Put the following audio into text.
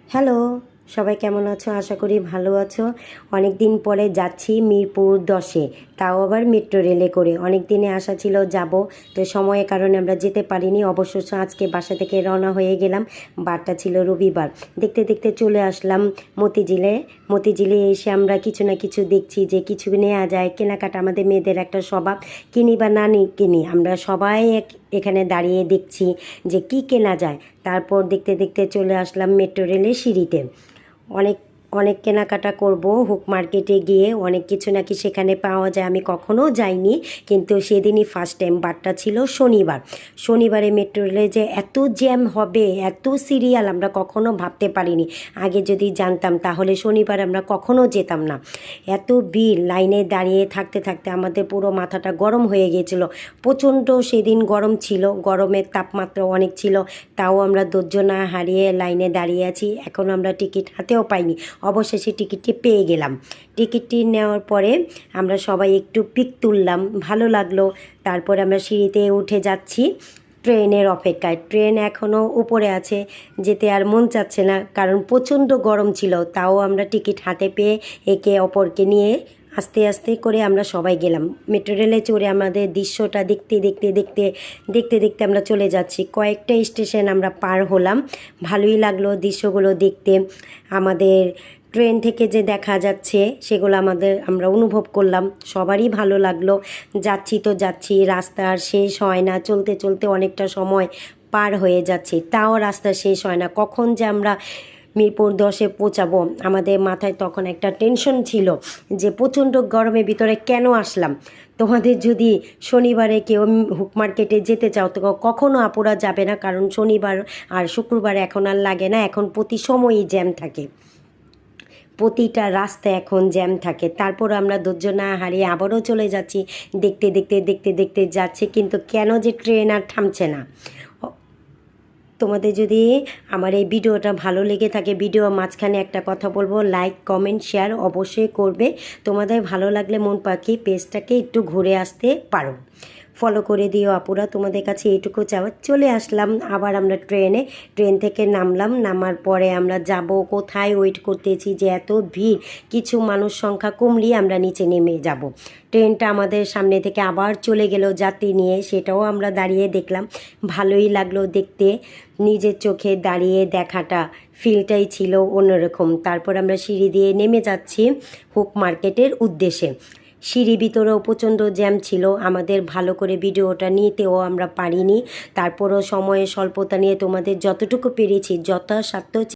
Hello, সবাই কেমন আছো? আশা করি ভালো আছো। অনেক দিন পরে যাচ্ছি মিরপুর 10-এ, তাও আবার মেট্রো রেলে করে। অনেক দিনে আশা ছিল যাব, তো সময়ের কারণে আমরা যেতে পারিনি। অবশ্য আজকে বাসা থেকে রওনা হয়ে গেলাম। বারটা ছিল রবিবার। দেখতে দেখতে চলে আসলাম মতিঝিলে। মতিঝিলে এসে আমরা কিছু না কিছু দেখছি যে কিছু নেওয়া যায়। কেনাকাটা আমাদের মেয়েদের একটা স্বভাব, কিনি বা না কিনি আমরা সবাই এখানে দাঁড়িয়ে দেখছি যে কি কেনা যায়। তারপর দেখতে দেখতে চলে আসলাম মেট্রো রেলের সিঁড়িতে। অনেক অনেক কেনাকাটা করব হুক মার্কেটে গিয়ে। অনেক কিছু নাকি সেখানে পাওয়া যায়, আমি কখনো যাইনি, কিন্তু সেদিনই ফার্স্ট টাইম। বারটা ছিল শনিবার। শনিবারে মেট্রো রেলে যে এত জ্যাম হবে, এত সিরিয়াল, আমরা কখনো ভাবতে পারিনি। আগে যদি জানতাম তাহলে শনিবার আমরা কখনো যেতাম না। এত ভিড়, লাইনে দাঁড়িয়ে থাকতে থাকতে আমাদের পুরো মাথাটা গরম হয়ে গিয়েছিল। প্রচণ্ড সেদিন গরম ছিল, গরমের তাপমাত্রা অনেক ছিল। তাও আমরা ধৈর্য না হারিয়ে লাইনে দাঁড়িয়ে আছি। এখনও আমরা টিকিট হাতেও পাইনি। অবশেষে টিকিটটি পেয়ে গেলাম। টিকিটটি নেওয়ার পরে আমরা সবাই একটু পিক তুললাম, ভালো লাগলো। তারপরে আমরা সিঁড়িতে উঠে যাচ্ছি ট্রেনের অপেক্ষায়। ট্রেন এখনও উপরে আছে, যেতে আর মন চাচ্ছে না, কারণ প্রচণ্ড গরম ছিল। তাও আমরা টিকিট হাতে পেয়ে একে অপরকে নিয়ে আস্তে আস্তে করে আমরা সবাই গেলাম। মেট্রো রেলে চড়ে আমাদের দৃশ্যটা দেখতে দেখতে দেখতে দেখতে দেখতে আমরা চলে যাচ্ছি। কয়েকটা স্টেশন আমরা পার হলাম। ভালোই লাগলো দৃশ্যগুলো দেখতে। আমাদের ট্রেন থেকে যে দেখা যাচ্ছে সেগুলো আমরা অনুভব করলাম। সবারই ভালো লাগলো। যাচ্ছি তো যাচ্ছি, রাস্তা আর শেষ হয় না। চলতে চলতে অনেকটা সময় পার হয়ে যাচ্ছে, তাও রাস্তা শেষ হয় না। কখন যে আমরা মিরপুর 10-এ পৌঁছাবো, আমাদের মাথায় তখন একটা টেনশন ছিল যে প্রচণ্ড গরমের ভিতরে কেন আসলাম। তোমাদের যদি শনিবারে কেউ হুক মার্কেটে যেতে চাও তো কখনো আপুরা যাবে না, কারণ শনিবার আর শুক্রবার এখন আর লাগে না। এখন প্রতি সময়ই জ্যাম থাকে, প্রতিটা রাস্তায় এখন জ্যাম থাকে। তারপর আমরা ধৈর্য না হারিয়ে আবারও চলে যাচ্ছি। দেখতে দেখতে দেখতে দেখতে যাচ্ছে, কিন্তু কেন যে ট্রেন আর থামছে না। তোমাদের যদি আমার এই ভিডিওটা ভালো লেগে থাকে, ভিডিও মাঝখানে একটা কথা বলবো, লাইক কমেন্ট শেয়ার অবশ্যই করবে। তোমাদের ভালো লাগলে মন পাখি পেজটাকে একটু ঘুরে আসতে পারো, ফলো করে দিও আপুরা। তোমাদের কাছে এইটুকু চাওয়া। চলে আসলাম আবার আমরা ট্রেন থেকে নামলাম। নামার পরে আমরা যাব কোথায়, ওয়েট করতেছি যে এত ভিড়, কিছু মানুষ সংখ্যা কমলেই আমরা নিচে নেমে যাব। ট্রেনটা আমাদের সামনে থেকে আবার চলে গেল যাত্রী নিয়ে, সেটাও আমরা দাঁড়িয়ে দেখলাম। ভালোই লাগলো দেখতে। নিজের চোখে দাঁড়িয়ে দেখাটা ফিলটাই ছিল অন্যরকম। তারপর আমরা সিঁড়ি দিয়ে নেমে যাচ্ছি হুক মার্কেটের উদ্দেশ্যে। সিঁড়ি ভিতরেও প্রচণ্ড জ্যাম ছিল, আমাদের ভালো করে ভিডিওটা নিতেও আমরা পারিনি। তারপরও সময়ের স্বল্পতা নিয়ে তোমাদের যতটুকু পেরেছি যথাসাধ্য